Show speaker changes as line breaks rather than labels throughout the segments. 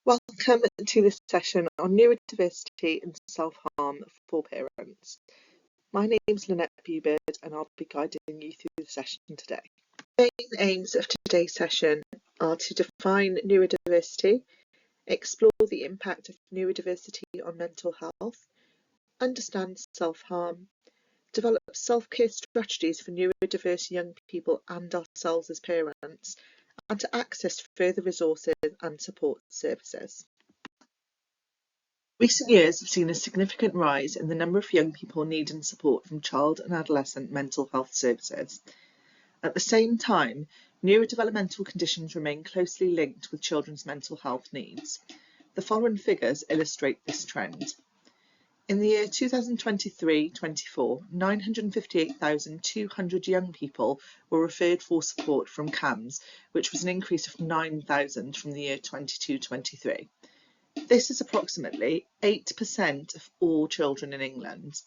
Welcome to this session on neurodiversity and self-harm for parents. My name is Lynette Buebird and I'll be guiding you through the session today. The main aims of today's session are to define neurodiversity, explore the impact of neurodiversity on mental health, understand self-harm, develop self-care strategies for neurodiverse young people and ourselves as parents, and to access further resources and support services. Recent years have seen a significant rise in the number of young people needing support from child and adolescent mental health services. At the same time, neurodevelopmental conditions remain closely linked with children's mental health needs. The following figures illustrate this trend. In the year 2023-24, 958,200 young people were referred for support from CAMHS, which was an increase of 9,000 from the year 22-23. This is approximately 8% of all children in England.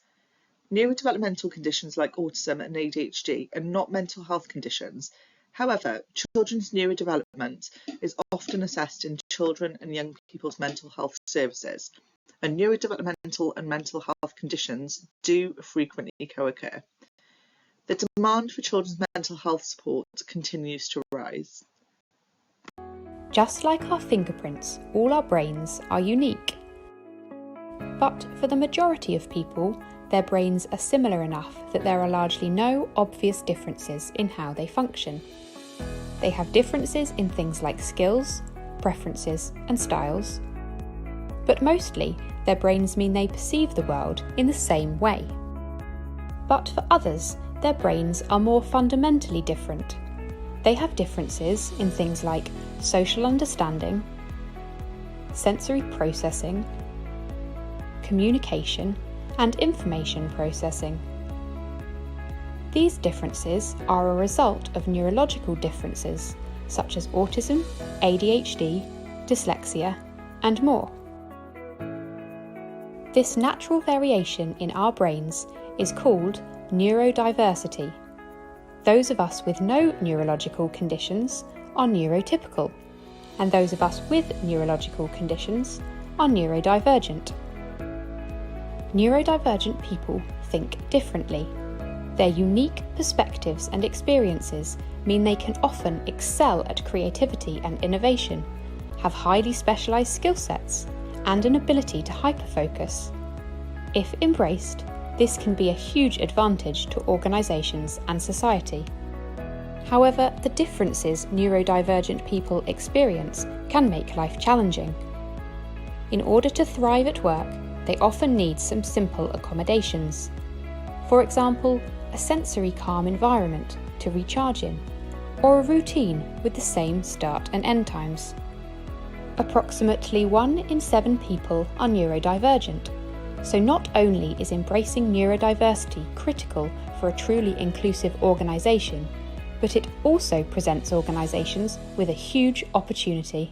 Neurodevelopmental conditions like autism and ADHD are not mental health conditions. However, children's neurodevelopment is often assessed in children and young people's mental health services, and neurodevelopmental and mental health conditions do frequently co-occur. The demand for children's mental health support continues to rise.
Just like our fingerprints, all our brains are unique. But for the majority of people, their brains are similar enough that there are largely no obvious differences in how they function. They have differences in things like skills, preferences, and styles. But mostly, their brains mean they perceive the world in the same way. But for others, their brains are more fundamentally different. They have differences in things like social understanding, sensory processing, communication, and information processing. These differences are a result of neurological differences such as autism, ADHD, dyslexia, and more. This natural variation in our brains is called neurodiversity. Those of us with no neurological conditions are neurotypical, and those of us with neurological conditions are neurodivergent. Neurodivergent people think differently. Their unique perspectives and experiences mean they can often excel at creativity and innovation, have highly specialised skill sets, and an ability to hyperfocus. If embraced, this can be a huge advantage to organisations and society. However, the differences neurodivergent people experience can make life challenging. In order to thrive at work, they often need some simple accommodations. For example, a sensory calm environment to recharge in, or a routine with the same start and end times. Approximately 1 in 7 people are neurodivergent. So not only is embracing neurodiversity critical for a truly inclusive organisation, but it also presents organisations with a huge opportunity.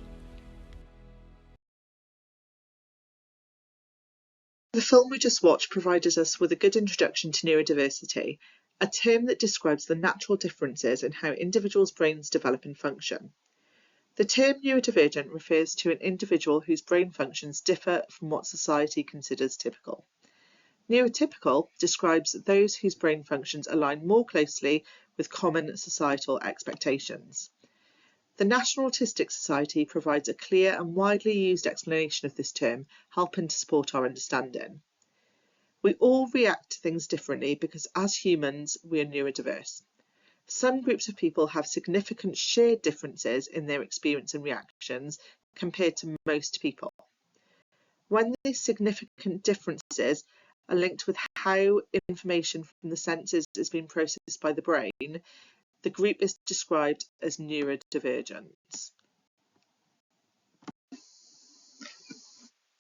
The film we just watched provided us with a good introduction to neurodiversity, a term that describes the natural differences in how individuals' brains develop and function. The term neurodivergent refers to an individual whose brain functions differ from what society considers typical. Neurotypical describes those whose brain functions align more closely with common societal expectations. The National Autistic Society provides a clear and widely used explanation of this term, helping to support our understanding. We all react to things differently because as humans we are neurodiverse. Some groups of people have significant shared differences in their experience and reactions compared to most people. When these significant differences are linked with how information from the senses is being processed by the brain, the group is described as neurodivergent.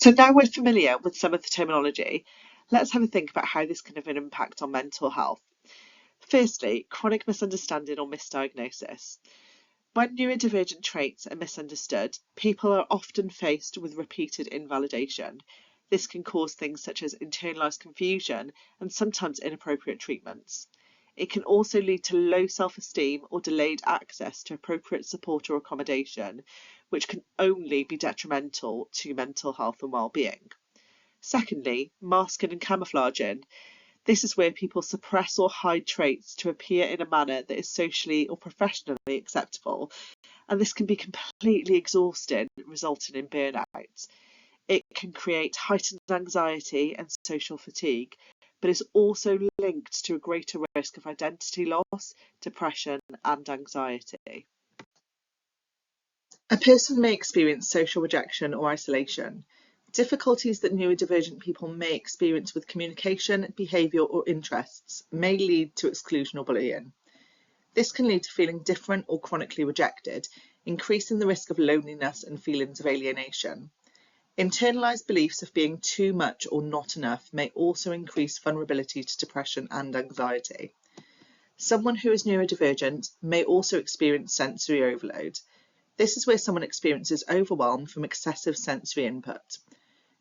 So now we're familiar with some of the terminology, let's have a think about how this can have an impact on mental health. Firstly, chronic misunderstanding or misdiagnosis. When neurodivergent traits are misunderstood, people are often faced with repeated invalidation. This can cause things such as internalised confusion and sometimes inappropriate treatments. It can also lead to low self-esteem or delayed access to appropriate support or accommodation, which can only be detrimental to mental health and well-being. Secondly, masking and camouflaging. This is where people suppress or hide traits to appear in a manner that is socially or professionally acceptable, and this can be completely exhausting, resulting in burnout. It can create heightened anxiety and social fatigue, but is also linked to a greater risk of identity loss, depression, and anxiety. A person may experience social rejection or isolation. Difficulties that neurodivergent people may experience with communication, behaviour, or interests may lead to exclusion or bullying. This can lead to feeling different or chronically rejected, increasing the risk of loneliness and feelings of alienation. Internalised beliefs of being too much or not enough may also increase vulnerability to depression and anxiety. Someone who is neurodivergent may also experience sensory overload. This is where someone experiences overwhelm from excessive sensory input.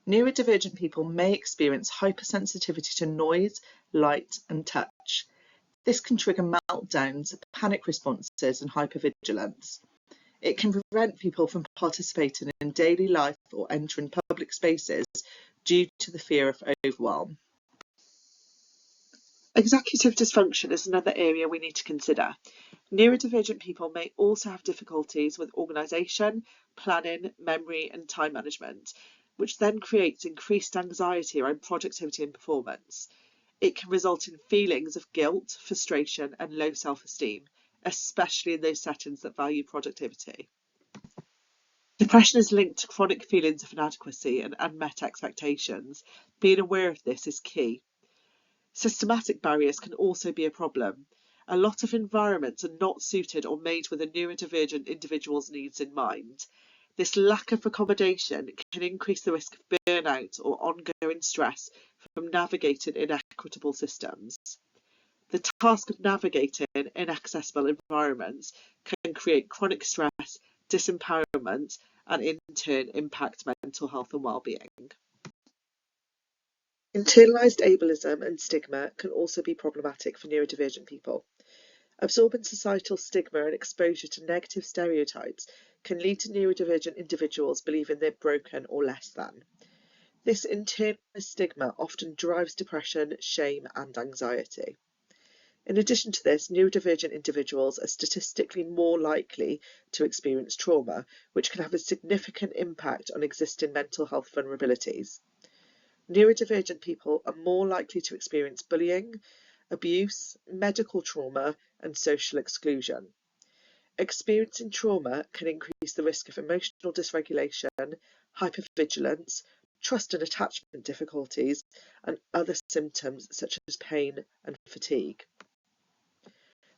Neurodivergent people may experience hypersensitivity to noise, light, and touch. This can trigger meltdowns, panic responses, and hypervigilance. It can prevent people from participating in daily life or entering public spaces due to the fear of overwhelm. Executive dysfunction is another area we need to consider. Neurodivergent people may also have difficulties with organisation, planning, memory, and time management, which then creates increased anxiety around productivity and performance. It can result in feelings of guilt, frustration, and low self-esteem, especially in those settings that value productivity. Depression is linked to chronic feelings of inadequacy and unmet expectations. Being aware of this is key. Systematic barriers can also be a problem. A lot of environments are not suited or made with a neurodivergent individual's needs in mind. This lack of accommodation can increase the risk of burnout or ongoing stress from navigating inequitable systems. The task of navigating inaccessible environments can create chronic stress, disempowerment, and in turn impact mental health and well-being. Internalised ableism and stigma can also be problematic for neurodivergent people. Absorbing societal stigma and exposure to negative stereotypes can lead to neurodivergent individuals believing they're broken or less than. This internalised stigma often drives depression, shame, and anxiety. In addition to this, neurodivergent individuals are statistically more likely to experience trauma, which can have a significant impact on existing mental health vulnerabilities. Neurodivergent people are more likely to experience bullying, abuse, medical trauma, and social exclusion. Experiencing trauma can increase the risk of emotional dysregulation, hypervigilance, trust and attachment difficulties, and other symptoms such as pain and fatigue.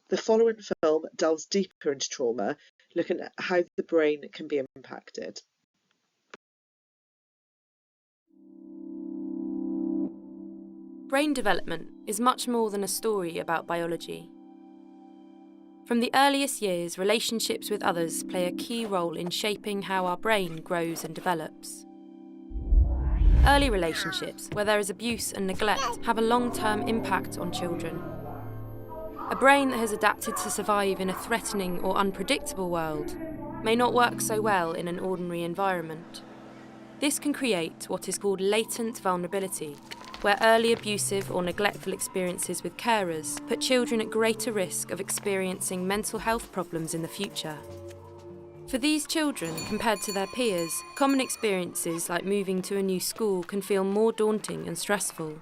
The following film delves deeper into trauma, looking at how the brain can be impacted.
Brain development is much more than a story about biology. From the earliest years, relationships with others play a key role in shaping how our brain grows and develops. Early relationships, where there is abuse and neglect, have a long-term impact on children. A brain that has adapted to survive in a threatening or unpredictable world may not work so well in an ordinary environment. This can create what is called latent vulnerability, where early abusive or neglectful experiences with carers put children at greater risk of experiencing mental health problems in the future. For these children, compared to their peers, common experiences like moving to a new school can feel more daunting and stressful.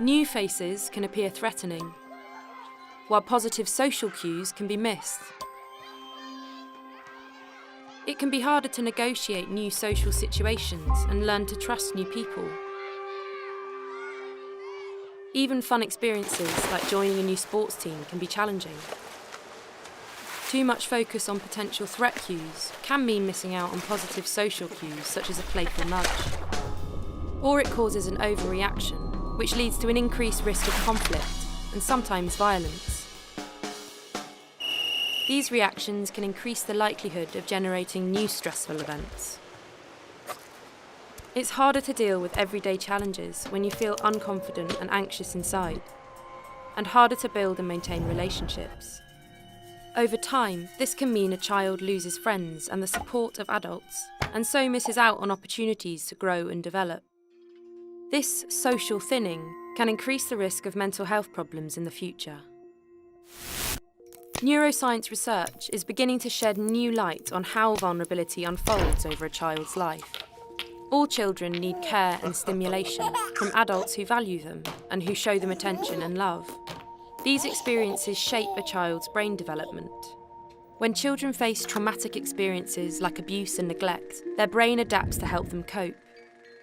New faces can appear threatening, while positive social cues can be missed. It can be harder to negotiate new social situations and learn to trust new people. Even fun experiences like joining a new sports team can be challenging. Too much focus on potential threat cues can mean missing out on positive social cues such as a playful nudge. Or it causes an overreaction, which leads to an increased risk of conflict and sometimes violence. These reactions can increase the likelihood of generating new stressful events. It's harder to deal with everyday challenges when you feel unconfident and anxious inside. and harder to build and maintain relationships. Over time, this can mean a child loses friends and the support of adults, and so misses out on opportunities to grow and develop. This social thinning can increase the risk of mental health problems in the future. Neuroscience research is beginning to shed new light on how vulnerability unfolds over a child's life. All children need care and stimulation from adults who value them and who show them attention and love. These experiences shape a child's brain development. When children face traumatic experiences like abuse and neglect, their brain adapts to help them cope.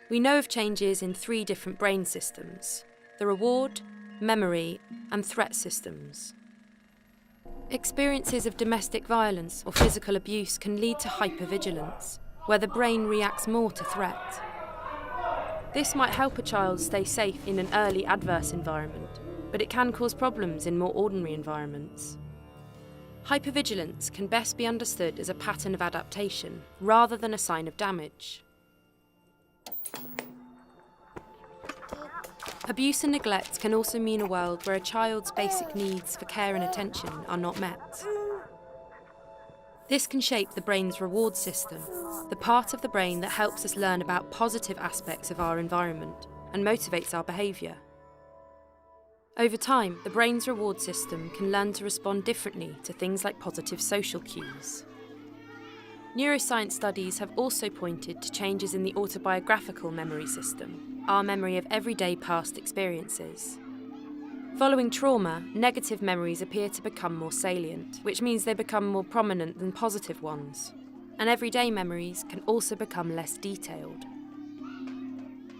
We know of changes in 3 different brain systems: the reward, memory, and threat systems. Experiences of domestic violence or physical abuse can lead to hypervigilance, where the brain reacts more to threat. This might help a child stay safe in an early adverse environment, but it can cause problems in more ordinary environments. Hypervigilance can best be understood as a pattern of adaptation rather than a sign of damage. Abuse and neglect can also mean a world where a child's basic needs for care and attention are not met. This can shape the brain's reward system, the part of the brain that helps us learn about positive aspects of our environment and motivates our behaviour. Over time, the brain's reward system can learn to respond differently to things like positive social cues. Neuroscience studies have also pointed to changes in the autobiographical memory system, our memory of everyday past experiences. Following trauma, negative memories appear to become more salient, which means they become more prominent than positive ones, and everyday memories can also become less detailed.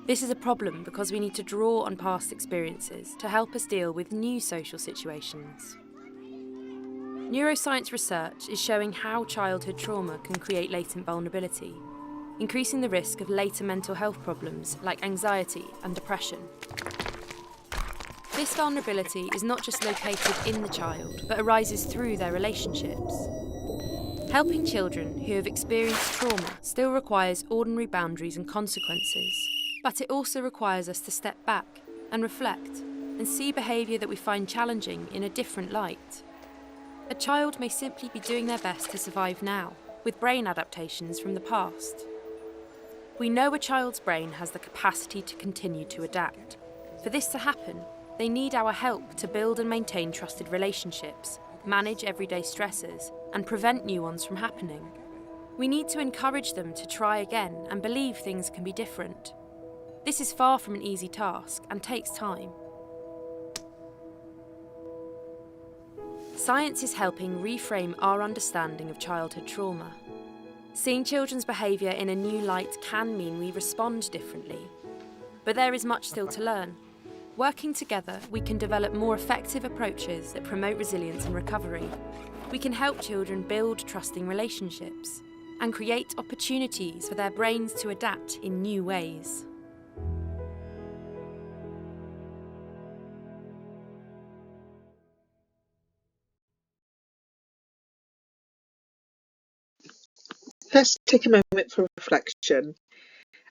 This is a problem because we need to draw on past experiences to help us deal with new social situations. Neuroscience research is showing how childhood trauma can create latent vulnerability, increasing the risk of later mental health problems like anxiety and depression. This vulnerability is not just located in the child, but arises through their relationships. Helping children who have experienced trauma still requires ordinary boundaries and consequences, but it also requires us to step back and reflect and see behaviour that we find challenging in a different light. A child may simply be doing their best to survive now, with brain adaptations from the past. We know a child's brain has the capacity to continue to adapt. For this to happen, they need our help to build and maintain trusted relationships, manage everyday stresses, and prevent new ones from happening. We need to encourage them to try again and believe things can be different. This is far from an easy task and takes time. Science is helping reframe our understanding of childhood trauma. Seeing children's behaviour in a new light can mean we respond differently. But there is much still to learn. Working together, we can develop more effective approaches that promote resilience and recovery. We can help children build trusting relationships and create opportunities for their brains to adapt in new ways.
Let's take a moment for reflection.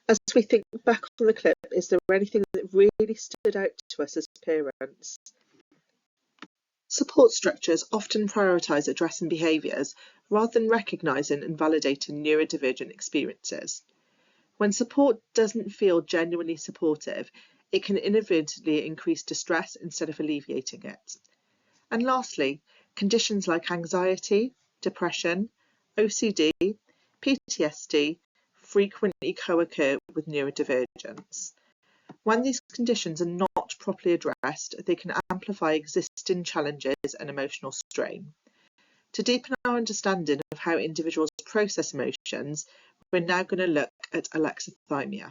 As we think back on the clip, is there anything that really stood out to us as parents? Support structures often prioritise addressing behaviours rather than recognising and validating neurodivergent experiences. When support doesn't feel genuinely supportive, it can inadvertently increase distress instead of alleviating it. And lastly, conditions like anxiety, depression, OCD, PTSD frequently co-occur with neurodivergence. When these conditions are not properly addressed, they can amplify existing challenges and emotional strain. To deepen our understanding of how individuals process emotions, we're now going to look at alexithymia.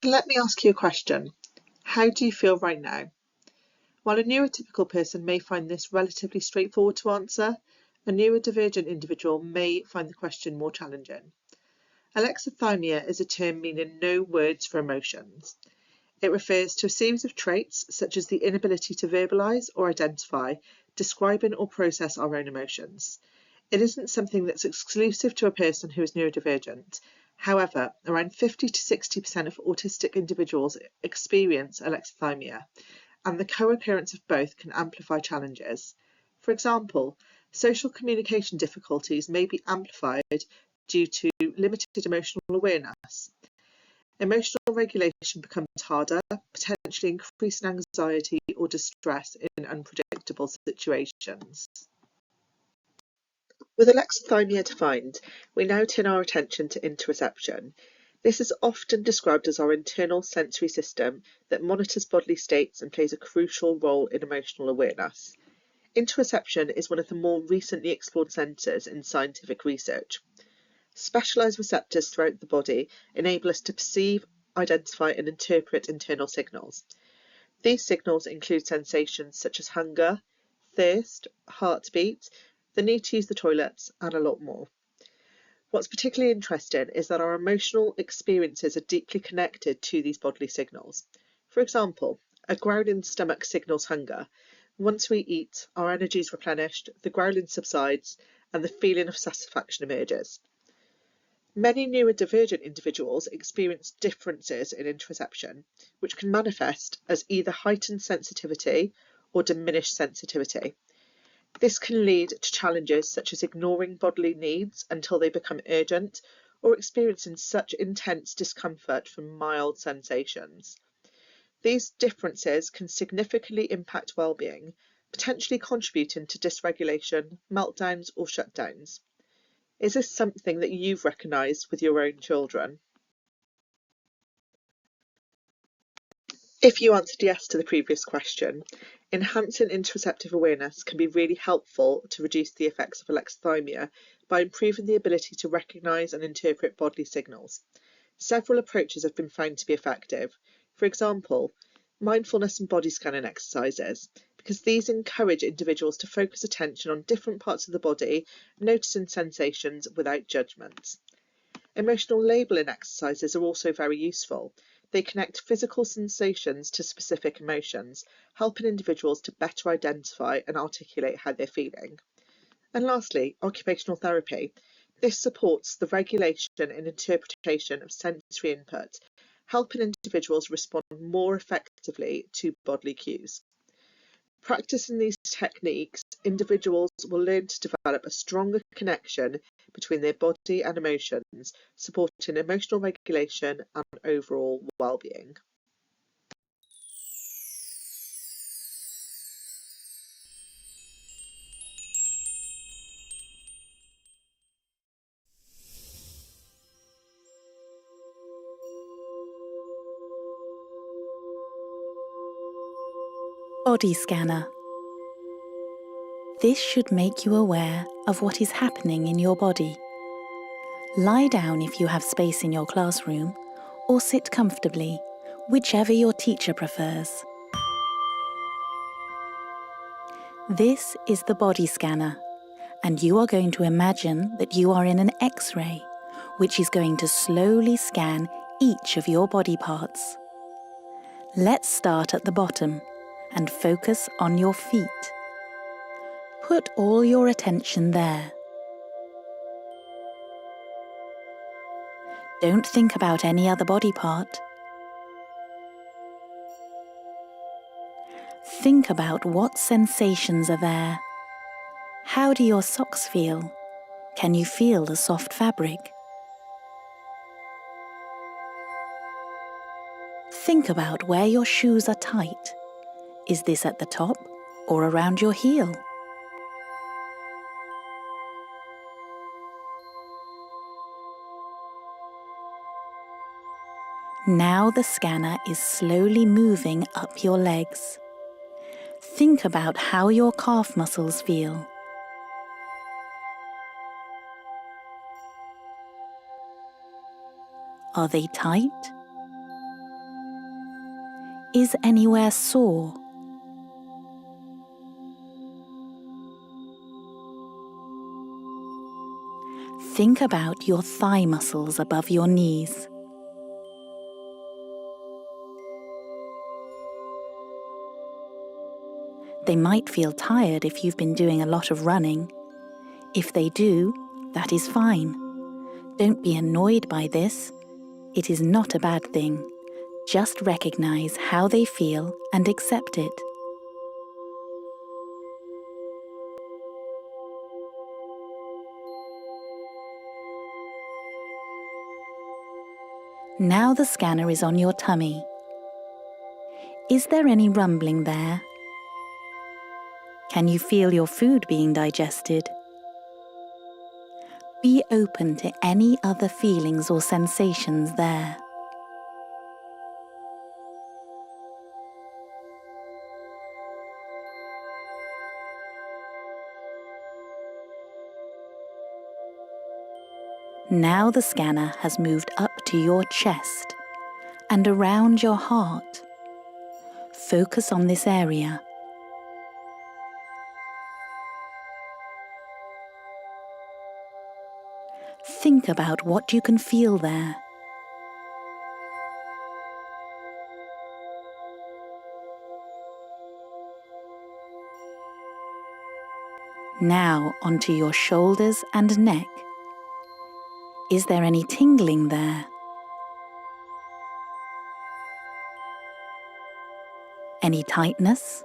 Let me ask you a question. How do you feel right now? While a neurotypical person may find this relatively straightforward to answer, a neurodivergent individual may find the question more challenging. Alexithymia is a term meaning no words for emotions. It refers to a series of traits such as the inability to verbalise or identify, describing or process our own emotions. It isn't something that's exclusive to a person who is neurodivergent. However, around 50 to 60% of autistic individuals experience alexithymia, and the co-occurrence of both can amplify challenges. For example, social communication difficulties may be amplified due to limited emotional awareness. Emotional regulation becomes harder, potentially increasing anxiety or distress in unpredictable situations. With alexithymia defined, we now turn our attention to interoception. This is often described as our internal sensory system that monitors bodily states and plays a crucial role in emotional awareness. Interoception is one of the more recently explored centres in scientific research. Specialised receptors throughout the body enable us to perceive, identify and interpret internal signals. These signals include sensations such as hunger, thirst, heartbeat, the need to use the toilets, and a lot more. What's particularly interesting is that our emotional experiences are deeply connected to these bodily signals. For example, a growling stomach signals hunger. Once we eat, our energy is replenished, the growling subsides, and the feeling of satisfaction emerges. Many neurodivergent individuals experience differences in interoception, which can manifest as either heightened sensitivity or diminished sensitivity. This can lead to challenges such as ignoring bodily needs until they become urgent, or experiencing such intense discomfort from mild sensations. These differences can significantly impact well-being, potentially contributing to dysregulation, meltdowns or shutdowns. Is this something that you've recognised with your own children? If you answered yes to the previous question, enhancing interoceptive awareness can be really helpful to reduce the effects of alexithymia by improving the ability to recognise and interpret bodily signals. Several approaches have been found to be effective. For example, mindfulness and body scanning exercises, because these encourage individuals to focus attention on different parts of the body, noticing sensations without judgment. Emotional labelling exercises are also very useful. They connect physical sensations to specific emotions, helping individuals to better identify and articulate how they're feeling. And lastly, occupational therapy. This supports the regulation and interpretation of sensory input, helping individuals respond more effectively to bodily cues. Practicing these techniques, individuals will learn to develop a stronger connection between their body and emotions, supporting emotional regulation and overall well-being.
Body scanner. This should make you aware of what is happening in your body. Lie down if you have space in your classroom, or sit comfortably, whichever your teacher prefers. This is the body scanner, and you are going to imagine that you are in an X-ray, which is going to slowly scan each of your body parts. Let's start at the bottom and focus on your feet. Put all your attention there. Don't think about any other body part. Think about what sensations are there. How do your socks feel? Can you feel the soft fabric? Think about where your shoes are tight. Is this at the top or around your heel? Now the scanner is slowly moving up your legs. Think about how your calf muscles feel. Are they tight? Is anywhere sore? Think about your thigh muscles above your knees. They might feel tired if you've been doing a lot of running. If they do, that is fine. Don't be annoyed by this. It is not a bad thing. Just recognize how they feel and accept it. Now the scanner is on your tummy. Is there any rumbling there? Can you feel your food being digested? Be open to any other feelings or sensations there. Now the scanner has moved up to your chest and around your heart. Focus on this area. Think about what you can feel there. Now onto your shoulders and neck. Is there any tingling there? Any tightness?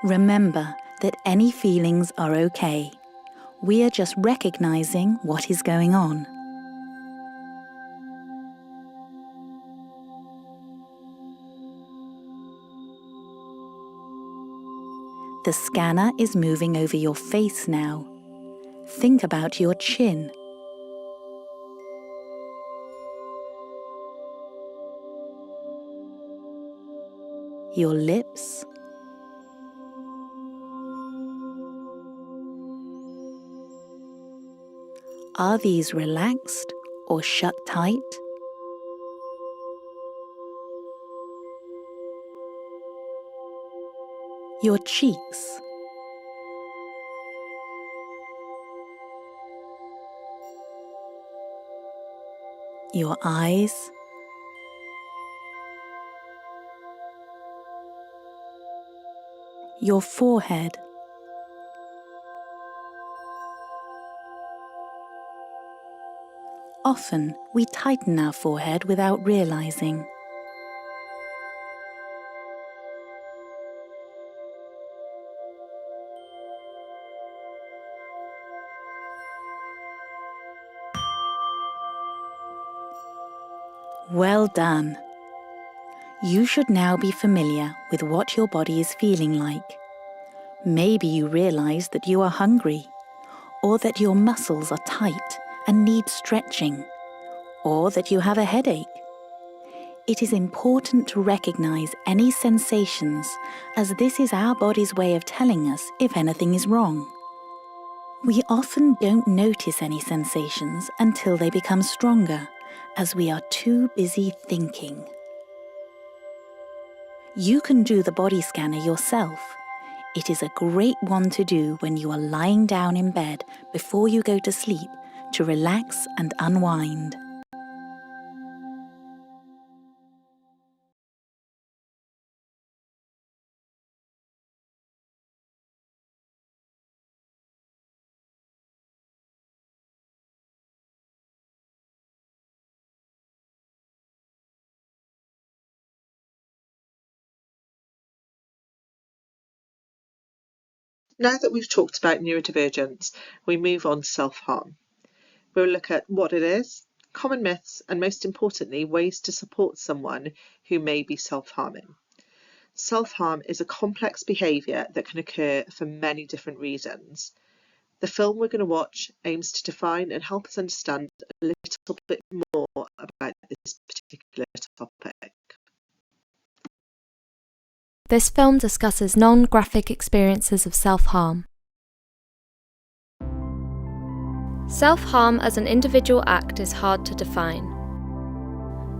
Remember that any feelings are okay. We are just recognizing what is going on. The scanner is moving over your face now. Think about your chin. Your lips. Are these relaxed or shut tight? Your cheeks. Your eyes. Your forehead. Often we tighten our forehead without realizing. Well done. You should now be familiar with what your body is feeling like. Maybe you realize that you are hungry, or that your muscles are tight and need stretching, or that you have a headache. It is important to recognize any sensations, as this is our body's way of telling us if anything is wrong. We often don't notice any sensations until they become stronger, as we are too busy thinking. You can do the body scanner yourself. It is a great one to do when you are lying down in bed before you go to sleep to relax and unwind.
Now that we've talked about neurodivergence, we move on to self-harm. We'll look at what it is, common myths, and most importantly, ways to support someone who may be self-harming. Self-harm is a complex behaviour that can occur for many different reasons. The film we're going to watch aims to define and help us understand a little bit more about this particular topic.
This film discusses non-graphic experiences of self-harm. Self-harm as an individual act is hard to define.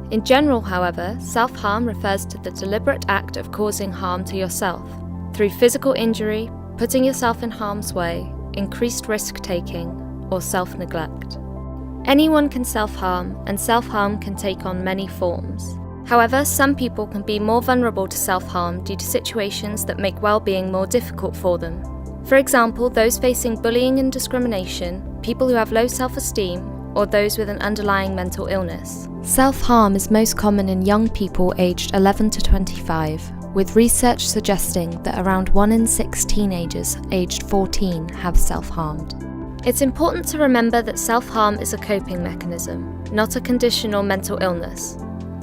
In general, however, self-harm refers to the deliberate act of causing harm to yourself through physical injury, putting yourself in harm's way, increased risk-taking, or self-neglect. Anyone can self-harm, and self-harm can take on many forms. However, some people can be more vulnerable to self-harm due to situations that make well-being more difficult for them. For example, those facing bullying and discrimination, people who have low self-esteem, or those with an underlying mental illness. Self-harm is most common in young people aged 11 to 25, with research suggesting that around 1 in 6 teenagers aged 14 have self-harmed. It's important to remember that self-harm is a coping mechanism, not a condition or mental illness.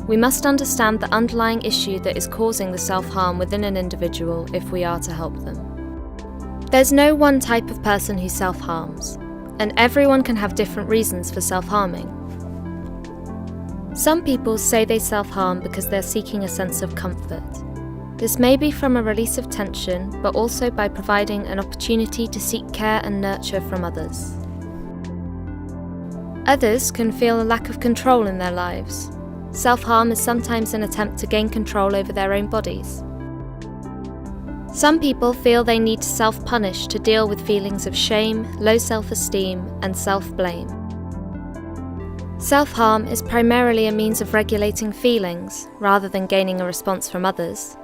We must understand the underlying issue that is causing the self-harm within an individual if we are to help them. There's no one type of person who self-harms, and everyone can have different reasons for self-harming. Some people say they self-harm because they're seeking a sense of comfort. This may be from a release of tension, but also by providing an opportunity to seek care and nurture from others. Others can feel a lack of control in their lives. Self-harm is sometimes an attempt to gain control over their own bodies. Some people feel they need to self-punish to deal with feelings of shame, low self-esteem, and self-blame. Self-harm is primarily a means of regulating feelings, rather than gaining a response from others,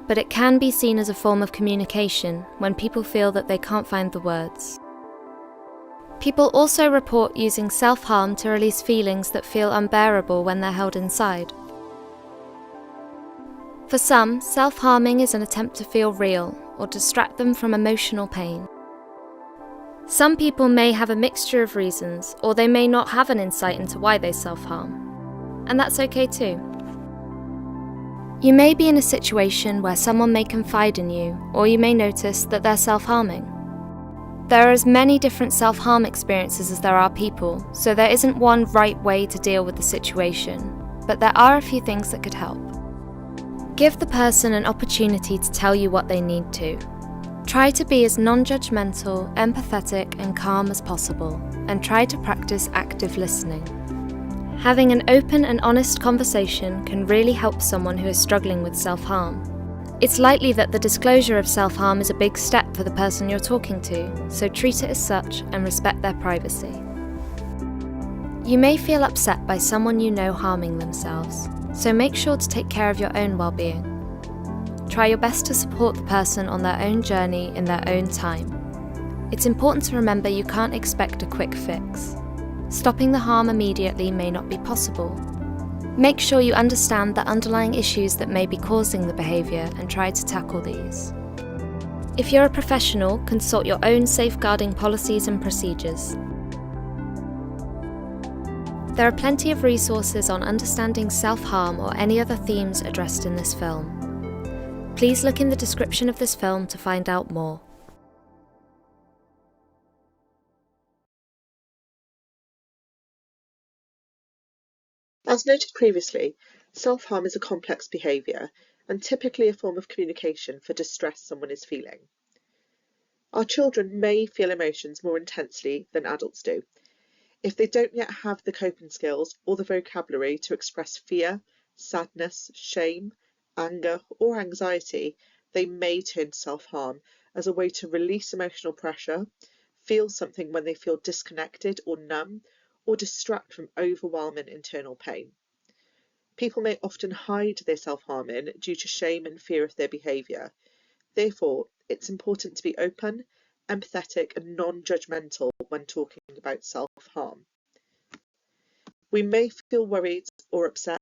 but it can be seen as a form of communication when people feel that they can't find the words. People also report using self-harm to release feelings that feel unbearable when they're held inside. For some, self-harming is an attempt to feel real or distract them from emotional pain. Some people may have a mixture of reasons, or they may not have an insight into why they self-harm, and that's okay too. You may be in a situation where someone may confide in you, or you may notice that they're self-harming. There are as many different self-harm experiences as there are people, so there isn't one right way to deal with the situation, but there are a few things that could help. Give the person an opportunity to tell you what they need to. Try to be as non-judgmental, empathetic, and calm as possible, and try to practice active listening. Having an open and honest conversation can really help someone who is struggling with self-harm. It's likely that the disclosure of self-harm is a big step for the person you're talking to, so treat it as such and respect their privacy. You may feel upset by someone you know harming themselves, so make sure to take care of your own well-being. Try your best to support the person on their own journey in their own time. It's important to remember you can't expect a quick fix. Stopping the harm immediately may not be possible. Make sure you understand the underlying issues that may be causing the behaviour and try to tackle these. If you're a professional, consult your own safeguarding policies and procedures. There are plenty of resources on understanding self-harm or any other themes addressed in this film. Please look in the description of this film to find out more.
As noted previously, self-harm is a complex behaviour and typically a form of communication for distress someone is feeling. Our children may feel emotions more intensely than adults do. If they don't yet have the coping skills or the vocabulary to express fear, sadness, shame, anger, or anxiety, they may turn to self-harm as a way to release emotional pressure, feel something when they feel disconnected or numb, or distract from overwhelming internal pain. People may often hide their self-harming due to shame and fear of their behaviour. Therefore, it's important to be open, empathetic, and non-judgmental when talking about self-harm. We may feel worried or upset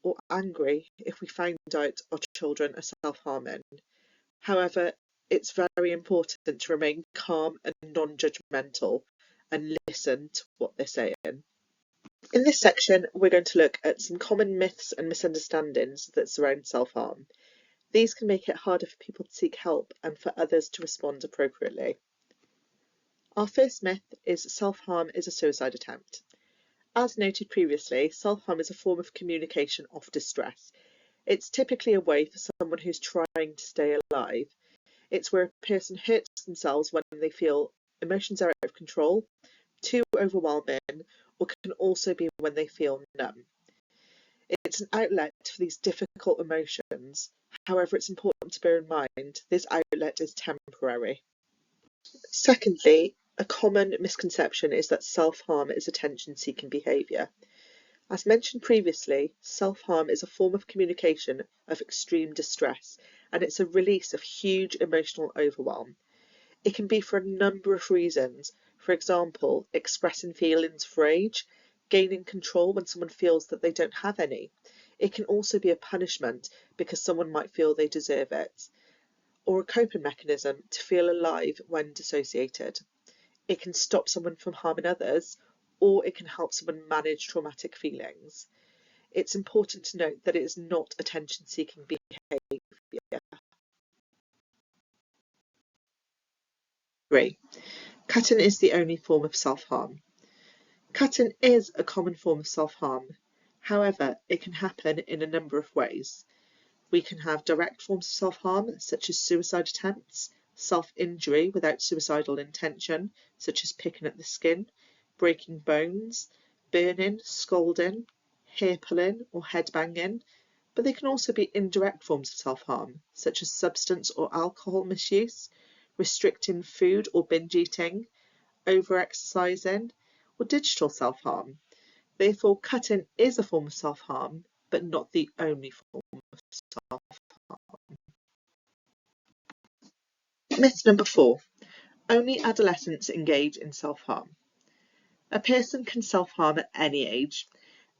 or angry if we find out our children are self-harming. However, it's very important to remain calm and non-judgmental and listen to what they're saying. In this section, we're going to look at some common myths and misunderstandings that surround self-harm. These can make it harder for people to seek help and for others to respond appropriately. Our first myth is self-harm is a suicide attempt. As noted previously, self-harm is a form of communication of distress. It's typically a way for someone who's trying to stay alive. It's where a person hurts themselves when they feel emotions are out of control, too overwhelming, or can also be when they feel numb. It's an outlet for these difficult emotions. However, it's important to bear in mind this outlet is temporary. Secondly, a common misconception is that self-harm is attention-seeking behaviour. As mentioned previously, self-harm is a form of communication of extreme distress, and it's a release of huge emotional overwhelm. It can be for a number of reasons. For example, expressing feelings of rage, gaining control when someone feels that they don't have any. It can also be a punishment because someone might feel they deserve it, or a coping mechanism to feel alive when dissociated. It can stop someone from harming others, or it can help someone manage traumatic feelings. It's important to note that it is not attention-seeking behaviour. 3. Cutting is the only form of self-harm. Cutting is a common form of self-harm. However, it can happen in a number of ways. We can have direct forms of self-harm, such as suicide attempts, self-injury without suicidal intention, such as picking at the skin, breaking bones, burning, scalding, hair pulling or head banging, but they can also be indirect forms of self-harm, such as substance or alcohol misuse, restricting food or binge eating, over-exercising, or digital self-harm. Therefore, cutting is a form of self-harm, but not the only form of self-harm. Myth number 4. Only adolescents engage in self-harm. A person can self-harm at any age.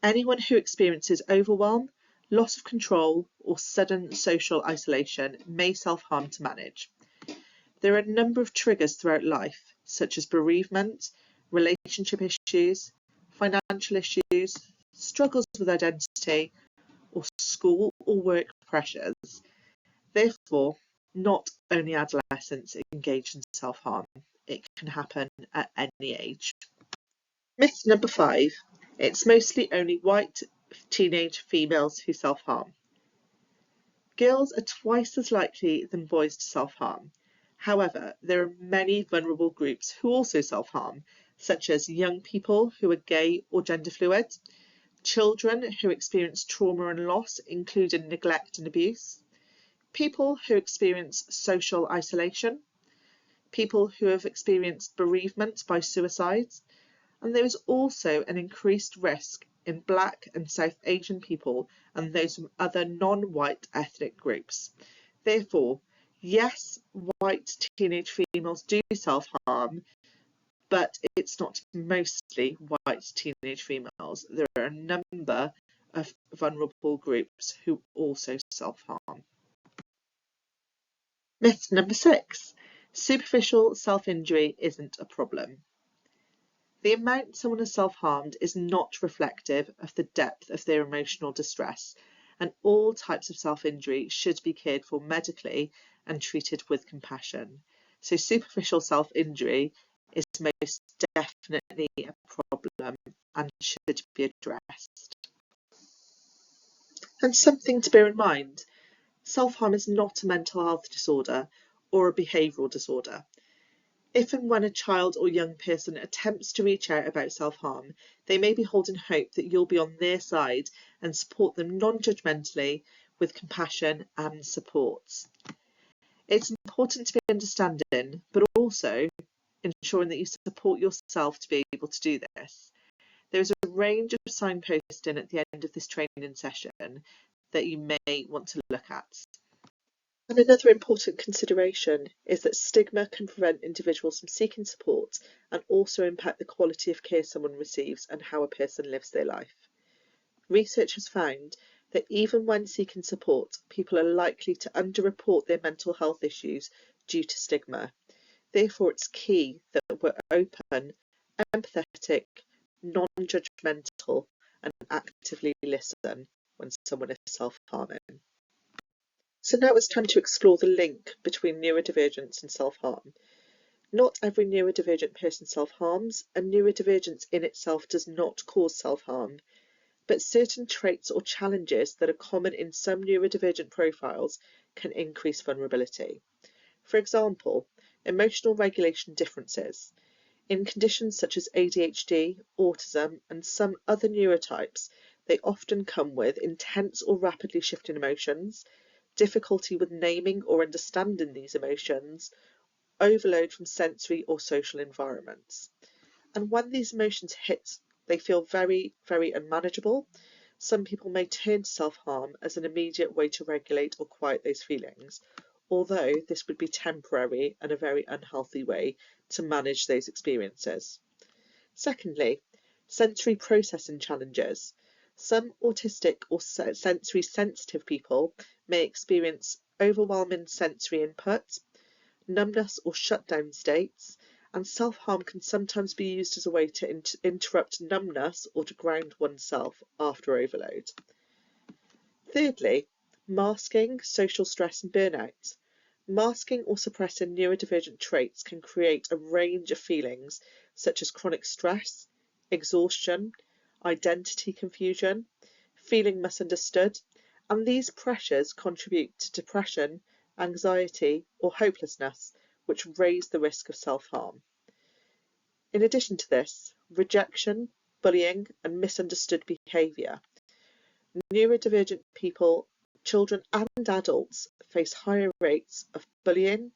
Anyone who experiences overwhelm, loss of control, or sudden social isolation may self-harm to manage. There are a number of triggers throughout life, such as bereavement, relationship issues, financial issues, struggles with identity, or school or work pressures. Therefore, not only adolescents engage in self-harm. It can happen at any age. Myth number 5. It's mostly only white teenage females who self-harm. Girls are twice as likely than boys to self-harm. However, there are many vulnerable groups who also self-harm, such as young people who are gay or gender fluid, children who experience trauma and loss, including neglect and abuse, people who experience social isolation, people who have experienced bereavement by suicide, and there is also an increased risk in Black and South Asian people and those from other non-white ethnic groups. Therefore, yes, white teenage females do self-harm, but it's not mostly white teenage females. There are a number of vulnerable groups who also self-harm. Myth number 6. Superficial self-injury isn't a problem. The amount someone has self-harmed is not reflective of the depth of their emotional distress, and all types of self-injury should be cared for medically and treated with compassion. So superficial self-injury is most definitely a problem and should be addressed. And something to bear in mind, self-harm is not a mental health disorder or a behavioural disorder. If and when a child or young person attempts to reach out about self-harm, they may be holding hope that you'll be on their side and support them non-judgmentally with compassion and support. It's important to be understanding, but also ensuring that you support yourself to be able to do this. There is a range of signposting at the end of this training session that you may want to look at. And another important consideration is that stigma can prevent individuals from seeking support and also impact the quality of care someone receives and how a person lives their life. Research has found that even when seeking support, people are likely to underreport their mental health issues due to stigma. Therefore, it's key that we're open, empathetic, non-judgmental, and actively listen when someone is self-harming. So now it's time to explore the link between neurodivergence and self-harm. Not every neurodivergent person self-harms, and neurodivergence in itself does not cause self-harm, but certain traits or challenges that are common in some neurodivergent profiles can increase vulnerability. For example, emotional regulation differences. In conditions such as ADHD, autism, and some other neurotypes, they often come with intense or rapidly shifting emotions, difficulty with naming or understanding these emotions, overload from sensory or social environments. And when these emotions hit, they feel very, very unmanageable. Some people may turn to self-harm as an immediate way to regulate or quiet those feelings, although this would be temporary and a very unhealthy way to manage those experiences. Secondly, sensory processing challenges. Some autistic or sensory sensitive people may experience overwhelming sensory input, numbness or shutdown states, and self-harm can sometimes be used as a way to interrupt numbness or to ground oneself after overload. Thirdly, masking, social stress and burnout. Masking or suppressing neurodivergent traits can create a range of feelings such as chronic stress, exhaustion, identity confusion, feeling misunderstood, and these pressures contribute to depression, anxiety, or hopelessness, which raise the risk of self-harm. In addition to this, rejection, bullying, and misunderstood behaviour. Neurodivergent people, children and adults, face higher rates of bullying,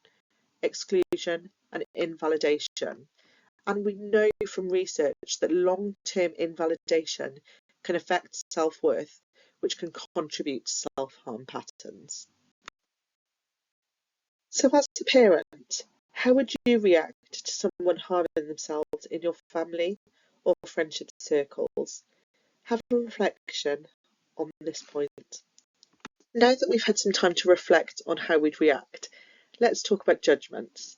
exclusion, and invalidation. And we know from research that long-term invalidation can affect self-worth, which can contribute to self-harm patterns. So as a parent, how would you react to someone harming themselves in your family or friendship circles? Have a reflection on this point. Now that we've had some time to reflect on how we'd react, let's talk about judgments.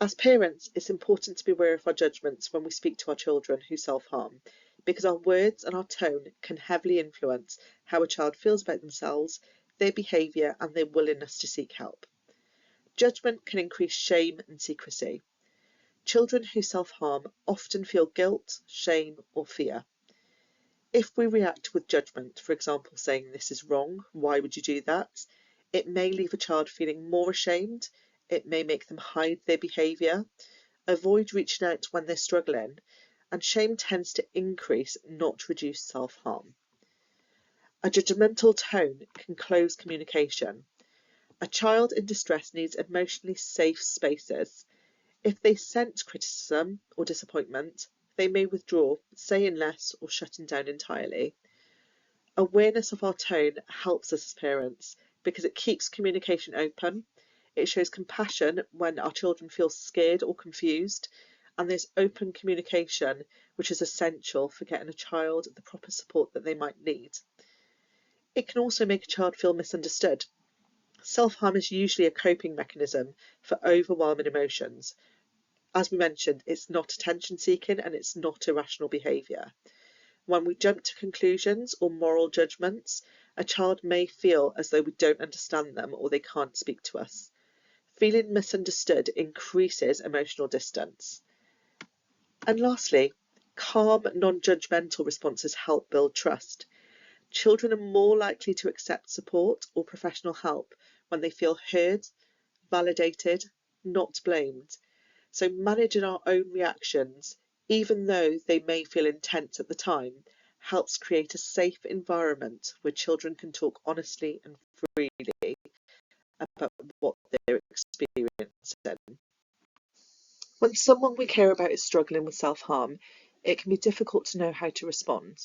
As parents, it's important to be aware of our judgments when we speak to our children who self-harm, because our words and our tone can heavily influence how a child feels about themselves, their behaviour and their willingness to seek help. Judgment can increase shame and secrecy. Children who self-harm often feel guilt, shame or fear. If we react with judgment, for example saying this is wrong, why would you do that? It may leave a child feeling more ashamed, it may make them hide their behaviour, avoid reaching out when they're struggling, and shame tends to increase, not reduce self-harm. A judgmental tone can close communication. A child in distress needs emotionally safe spaces. If they sense criticism or disappointment, they may withdraw, saying less or shutting down entirely. Awareness of our tone helps us as parents because it keeps communication open. It shows compassion when our children feel scared or confused, and there's open communication, which is essential for getting a child the proper support that they might need. It can also make a child feel misunderstood. Self-harm is usually a coping mechanism for overwhelming emotions. As we mentioned, it's not attention-seeking and it's not irrational behaviour. When we jump to conclusions or moral judgments, a child may feel as though we don't understand them or they can't speak to us. Feeling misunderstood increases emotional distance. And lastly, calm, non-judgmental responses help build trust. Children are more likely to accept support or professional help when they feel heard, validated, not blamed. So managing our own reactions, even though they may feel intense at the time, helps create a safe environment where children can talk honestly and freely about what they're experiencing. When someone we care about is struggling with self-harm, it can be difficult to know how to respond.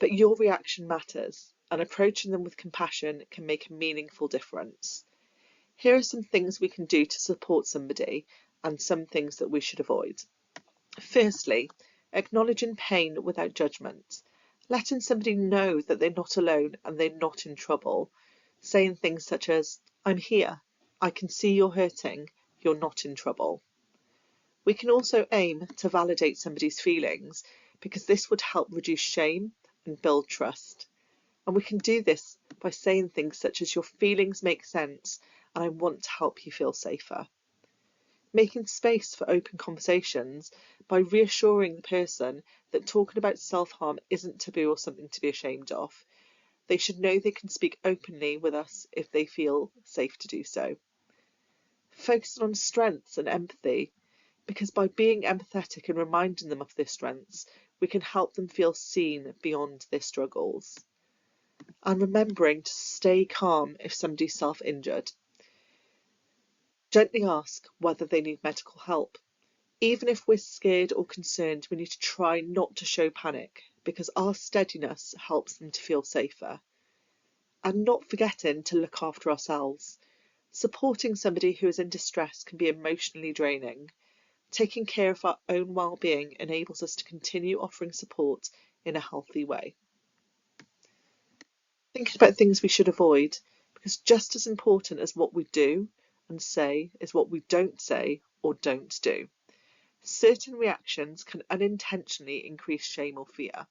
But your reaction matters, and approaching them with compassion can make a meaningful difference. Here are some things we can do to support somebody and some things that we should avoid. Firstly, acknowledging pain without judgment. Letting somebody know that they're not alone and they're not in trouble. Saying things such as, I'm here, I can see you're hurting, you're not in trouble. We can also aim to validate somebody's feelings because this would help reduce shame and build trust. And we can do this by saying things such as your feelings make sense and I want to help you feel safer. Making space for open conversations by reassuring the person that talking about self-harm isn't taboo or something to be ashamed of. They should know they can speak openly with us if they feel safe to do so. Focusing on strengths and empathy, because by being empathetic and reminding them of their strengths, we can help them feel seen beyond their struggles. And remembering to stay calm if somebody's self-injured. Gently ask whether they need medical help. Even if we're scared or concerned, we need to try not to show panic because our steadiness helps them to feel safer. And not forgetting to look after ourselves. Supporting somebody who is in distress can be emotionally draining. Taking care of our own well-being enables us to continue offering support in a healthy way. Thinking about things we should avoid, because just as important as what we do and say is what we don't say or don't do. Certain reactions can unintentionally increase shame or fear.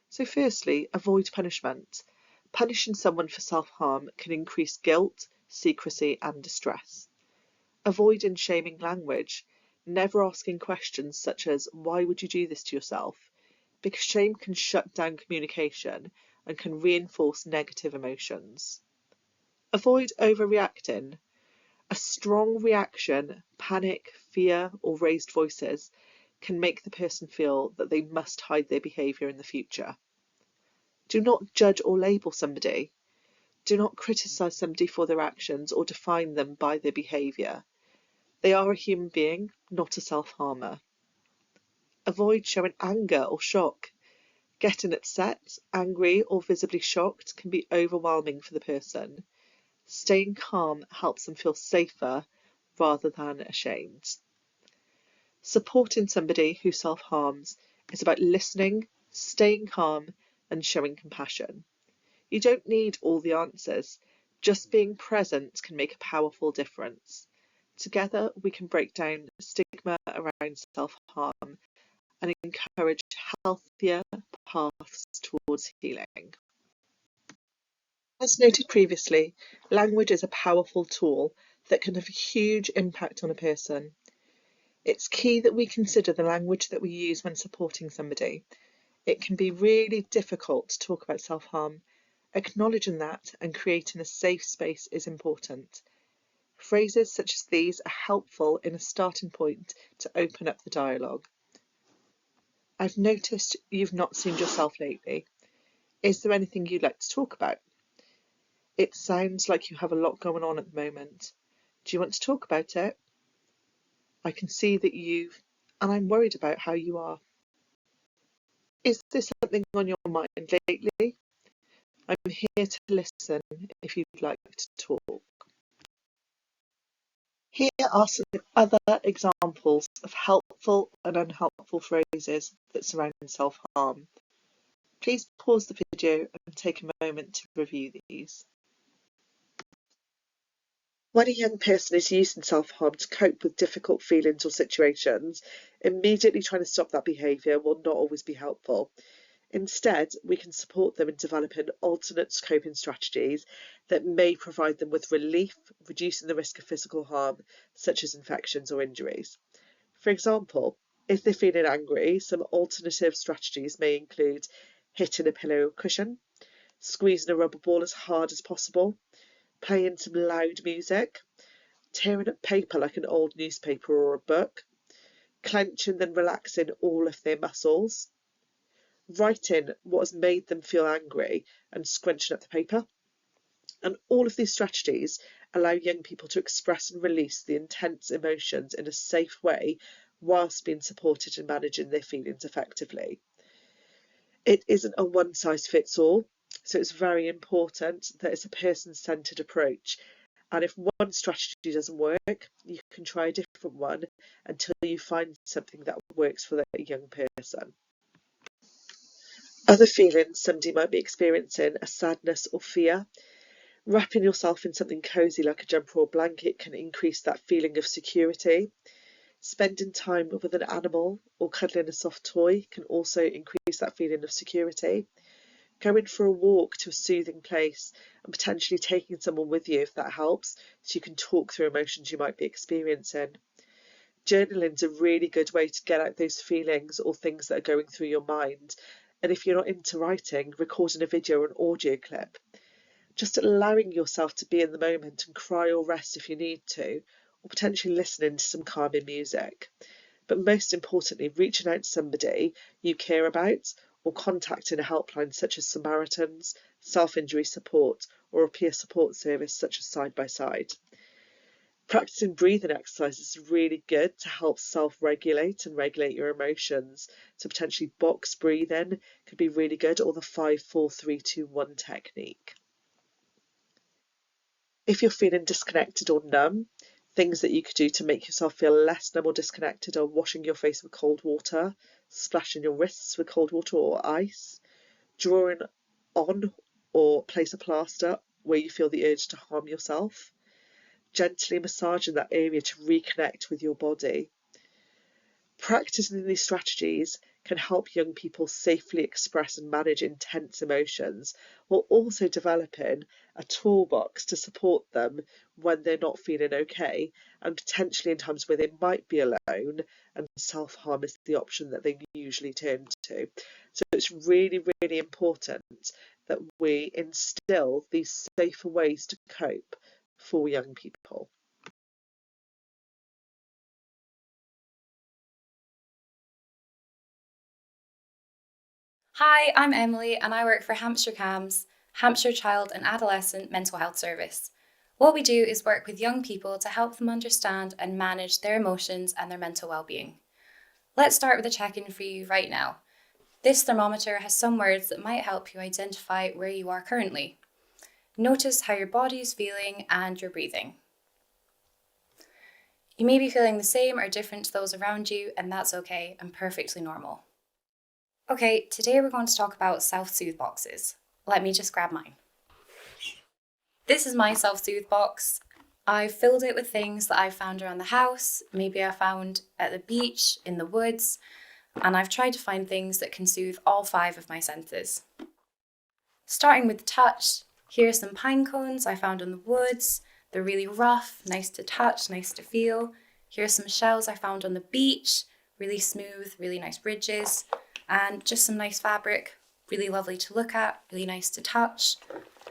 So firstly, avoid punishment. Punishing someone for self-harm can increase guilt, secrecy and distress. Avoid and shaming language. Never asking questions such as, why would you do this to yourself? Because shame can shut down communication and can reinforce negative emotions. Avoid overreacting. A strong reaction, panic, fear, or raised voices can make the person feel that they must hide their behaviour in the future. Do not judge or label somebody. Do not criticise somebody for their actions or define them by their behaviour. They are a human being, not a self-harmer. Avoid showing anger or shock. Getting upset, angry, or visibly shocked can be overwhelming for the person. Staying calm helps them feel safer rather than ashamed. Supporting somebody who self-harms is about listening, staying calm, and showing compassion. You don't need all the answers. Just being present can make a powerful difference. Together, we can break down stigma around self-harm and encourage healthier paths towards healing. As noted previously, language is a powerful tool that can have a huge impact on a person. It's key that we consider the language that we use when supporting somebody. It can be really difficult to talk about self-harm. Acknowledging that and creating a safe space is important. Phrases such as these are helpful in a starting point to open up the dialogue. I've noticed you've not seen yourself lately. Is there anything you'd like to talk about? It sounds like you have a lot going on at the moment. Do you want to talk about it? I can see that and I'm worried about how you are. Is there something on your mind lately? I'm here to listen if you'd like to talk. Here are some other examples of helpful and unhelpful phrases that surround self-harm. Please pause the video and take a moment to review these. When a young person is using self-harm to cope with difficult feelings or situations, immediately trying to stop that behaviour will not always be helpful. Instead, we can support them in developing alternate coping strategies that may provide them with relief, reducing the risk of physical harm, such as infections or injuries. For example, if they're feeling angry, some alternative strategies may include hitting a pillow or cushion, squeezing a rubber ball as hard as possible, playing some loud music, tearing up paper like an old newspaper or a book, clenching then relaxing all of their muscles, writing what has made them feel angry and scrunching up the paper. And all of these strategies allow young people to express and release the intense emotions in a safe way whilst being supported in managing their feelings effectively. It isn't a one-size-fits-all, so it's very important that it's a person-centred approach. And if one strategy doesn't work, you can try a different one until you find something that works for that young person. Other feelings somebody might be experiencing are sadness or fear. Wrapping yourself in something cosy like a jumper or blanket can increase that feeling of security. Spending time with an animal or cuddling a soft toy can also increase that feeling of security. Going for a walk to a soothing place and potentially taking someone with you if that helps, so you can talk through emotions you might be experiencing. Journaling is a really good way to get out those feelings or things that are going through your mind. And if you're not into writing, recording a video or an audio clip. Just allowing yourself to be in the moment and cry or rest if you need to, or potentially listening to some calming music. But most importantly, reaching out to somebody you care about or contacting a helpline such as Samaritans, self-injury support, or a peer support service such as Side by Side. Practicing breathing exercises is really good to help self-regulate and regulate your emotions. So potentially box breathing could be really good, or the 5-4-3-2-1 technique. If you're feeling disconnected or numb, Things that you could do to make yourself feel less numb or disconnected are washing your face with cold water, splashing your wrists with cold water or ice, drawing on or place a plaster where you feel the urge to harm yourself, gently massaging that area to reconnect with your body. Practicing these strategies can help young people safely express and manage intense emotions, while also developing a toolbox to support them when they're not feeling okay, and potentially in times where they might be alone and self-harm is the option that they usually turn to. So it's really, really important that we instill these safer ways to cope for young people.
Hi, I'm Emily and I work for Hampshire CAMS, Hampshire Child and Adolescent Mental Health Service. What we do is work with young people to help them understand and manage their emotions and their mental well-being. Let's start with a check-in for you right now. This thermometer has some words that might help you identify where you are currently. Notice how your body is feeling and your breathing. You may be feeling the same or different to those around you, and that's okay and perfectly normal. Okay, today we're going to talk about self-soothe boxes. Let me just grab mine. This is my self-soothe box. I filled it with things that I found around the house, maybe I found at the beach, in the woods, and I've tried to find things that can soothe all 5 of my senses. Starting with touch, here are some pine cones I found in the woods. They're really rough, nice to touch, nice to feel. Here are some shells I found on the beach, really smooth, really nice ridges. And just some nice fabric, really lovely to look at, really nice to touch.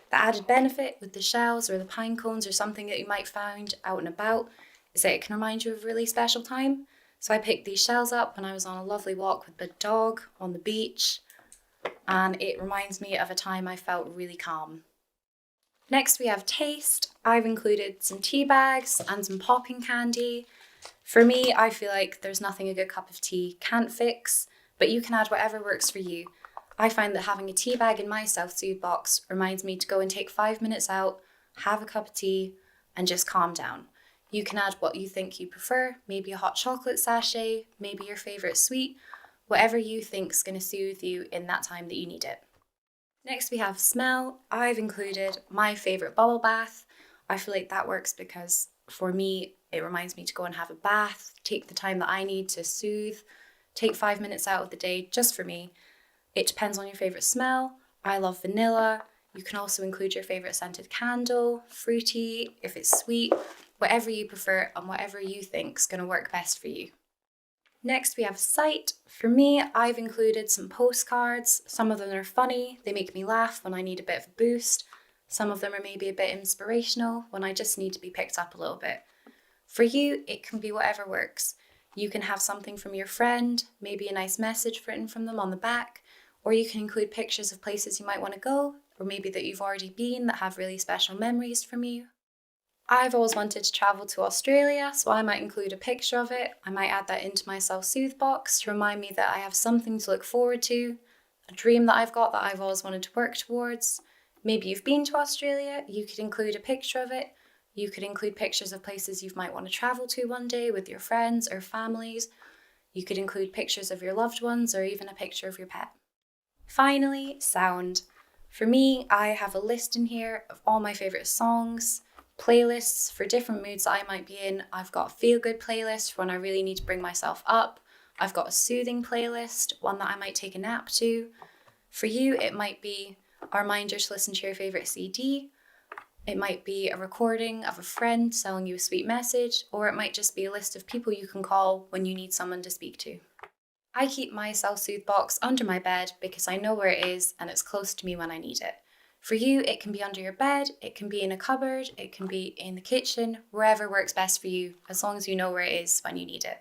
The added benefit with the shells or the pine cones or something that you might find out and about is that it can remind you of a really special time. So I picked these shells up when I was on a lovely walk with the dog on the beach, and it reminds me of a time I felt really calm. Next we have taste. I've included some tea bags and some popping candy. For me, I feel like there's nothing a good cup of tea can't fix, but you can add whatever works for you. I find that having a tea bag in my self-soothe box reminds me to go and take 5 minutes out, have a cup of tea, and just calm down. You can add what you think you prefer, maybe a hot chocolate sachet, maybe your favourite sweet, whatever you think is going to soothe you in that time that you need it. Next we have smell. I've included my favourite bubble bath. I feel like that works because for me, it reminds me to go and have a bath, take the time that I need to soothe, take 5 minutes out of the day just for me. It depends on your favourite smell. I love vanilla. You can also include your favourite scented candle, fruity, if it's sweet, whatever you prefer and whatever you think is going to work best for you. Next we have sight. For me, I've included some postcards. Some of them are funny. They make me laugh when I need a bit of a boost. Some of them are maybe a bit inspirational when I just need to be picked up a little bit. For you, it can be whatever works. You can have something from your friend, maybe a nice message written from them on the back, or you can include pictures of places you might want to go, or maybe that you've already been that have really special memories from you. I've always wanted to travel to Australia, so I might include a picture of it. I might add that into my self-soothe box to remind me that I have something to look forward to, a dream that I've got that I've always wanted to work towards. Maybe you've been to Australia, you could include a picture of it. You could include pictures of places you might want to travel to one day with your friends or families. You could include pictures of your loved ones or even a picture of your pet. Finally, sound. For me, I have a list in here of all my favourite songs, playlists for different moods that I might be in. I've got a feel-good playlist for when I really need to bring myself up. I've got a soothing playlist, one that I might take a nap to. For you, it might be a reminder to listen to your favourite CD. It might be a recording of a friend selling you a sweet message, or it might just be a list of people you can call when you need someone to speak to. I keep my self-soothe box under my bed because I know where it is and it's close to me when I need it. For you, it can be under your bed, it can be in a cupboard, it can be in the kitchen, wherever works best for you, as long as you know where it is when you need it.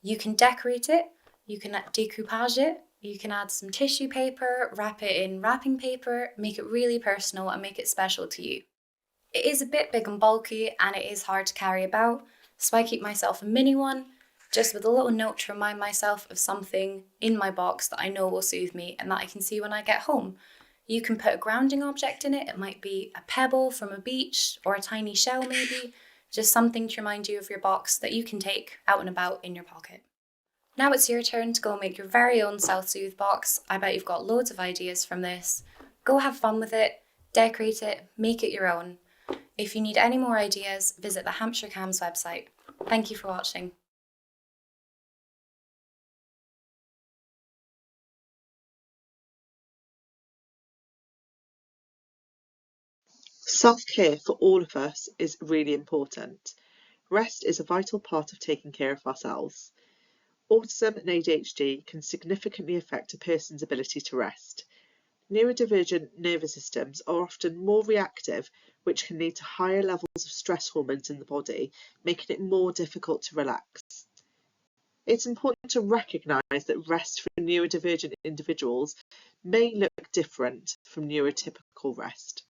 You can decorate it, you can decoupage it, you can add some tissue paper, wrap it in wrapping paper, make it really personal and make it special to you. It is a bit big and bulky and it is hard to carry about, so I keep myself a mini one, just with a little note to remind myself of something in my box that I know will soothe me and that I can see when I get home. You can put a grounding object in it. It might be a pebble from a beach or a tiny shell maybe, just something to remind you of your box that you can take out and about in your pocket. Now it's your turn to go make your very own self-soothe box. I bet you've got loads of ideas from this. Go have fun with it, decorate it, make it your own. If you need any more ideas, visit the Hampshire CAMHS website. Thank you for watching.
Self-care for all of us is really important. Rest is a vital part of taking care of ourselves. Autism and ADHD can significantly affect a person's ability to rest. Neurodivergent nervous systems are often more reactive, which can lead to higher levels of stress hormones in the body, making it more difficult to relax. It's important to recognise that rest for neurodivergent individuals may look different from neurotypical rest.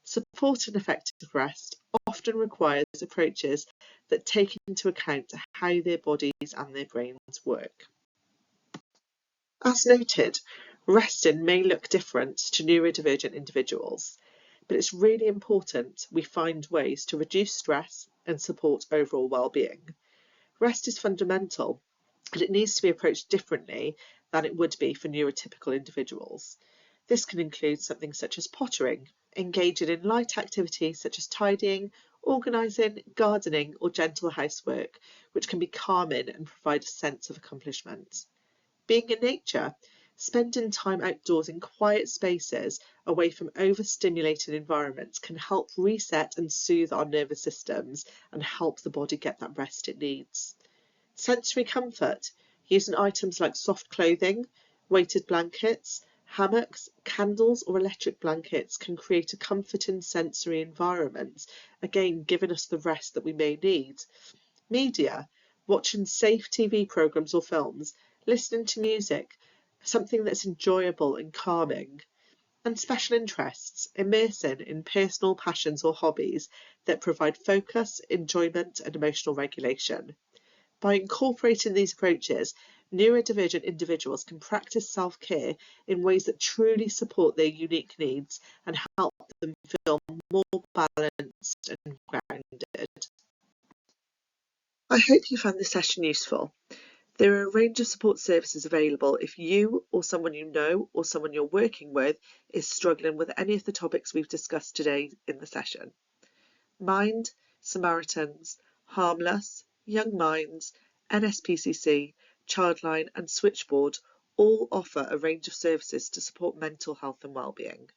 Support and effective rest often requires approaches that take into account how their bodies and their brains work. As noted, resting may look different to neurodivergent individuals, but it's really important we find ways to reduce stress and support overall well-being. Rest is fundamental, and it needs to be approached differently than it would be for neurotypical individuals. This can include something such as pottering, engaging in light activities such as tidying, organising, gardening or gentle housework, which can be calming and provide a sense of accomplishment. Being in nature, spending time outdoors in quiet spaces away from overstimulated environments can help reset and soothe our nervous systems and help the body get that rest it needs. Sensory comfort, using items like soft clothing, weighted blankets, hammocks, candles or electric blankets can create a comforting sensory environment, again giving us the rest that we may need. Media, watching safe TV programmes or films, listening to music, something that's enjoyable and calming. And special interests, immersing in personal passions or hobbies that provide focus, enjoyment and emotional regulation. By incorporating these approaches, neurodivergent individuals can practice self-care in ways that truly support their unique needs and help them feel more balanced and grounded. I hope you found this session useful. There are a range of support services available if you or someone you know or someone you're working with is struggling with any of the topics we've discussed today in the session. Mind, Samaritans, Harmless, Young Minds, NSPCC, Childline and Switchboard all offer a range of services to support mental health and wellbeing.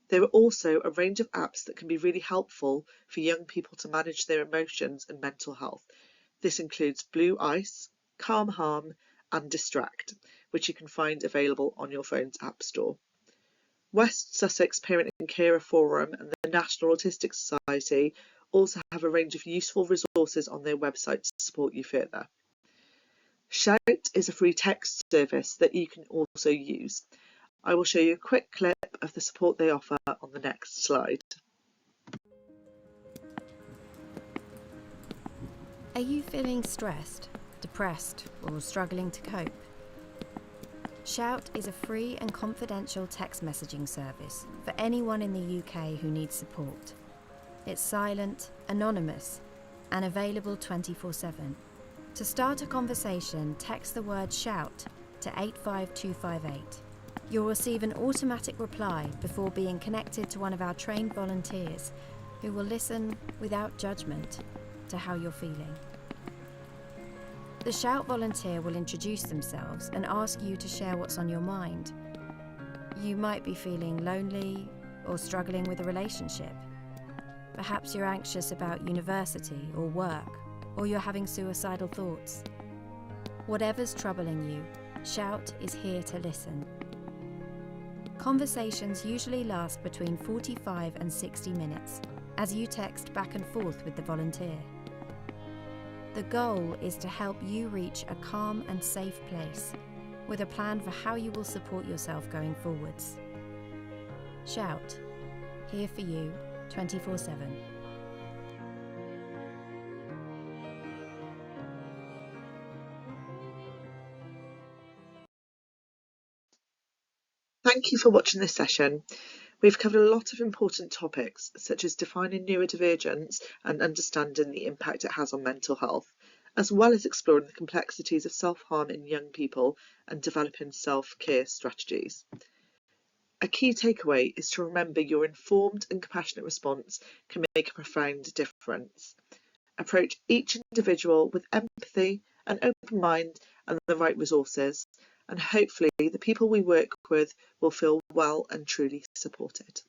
There are also a range of apps that can be really helpful for young people to manage their emotions and mental health. This includes Blue Ice, Calm Harm and Distract, which you can find available on your phone's app store. West Sussex Parent and Carer Forum and the National Autistic Society also have a range of useful resources on their website to support you further. Shout is a free text service that you can also use. I will show you a quick clip of the support they offer on the next slide.
Are you feeling stressed, depressed, or struggling to cope? Shout is a free and confidential text messaging service for anyone in the UK who needs support. It's silent, anonymous, and available 24/7. To start a conversation, text the word SHOUT to 85258. You'll receive an automatic reply before being connected to one of our trained volunteers who will listen without judgment to how you're feeling. The Shout volunteer will introduce themselves and ask you to share what's on your mind. You might be feeling lonely or struggling with a relationship. Perhaps you're anxious about university or work, or you're having suicidal thoughts. Whatever's troubling you, Shout is here to listen. Conversations usually last between 45 and 60 minutes as you text back and forth with the volunteer. The goal is to help you reach a calm and safe place with a plan for how you will support yourself going forwards. Shout, here for you 24/7.
Thank you for watching this session. We've covered a lot of important topics, such as defining neurodivergence and understanding the impact it has on mental health, as well as exploring the complexities of self-harm in young people and developing self-care strategies. A key takeaway is to remember your informed and compassionate response can make a profound difference. Approach each individual with empathy, an open mind and the right resources, and hopefully the people we work with will feel well and truly supported.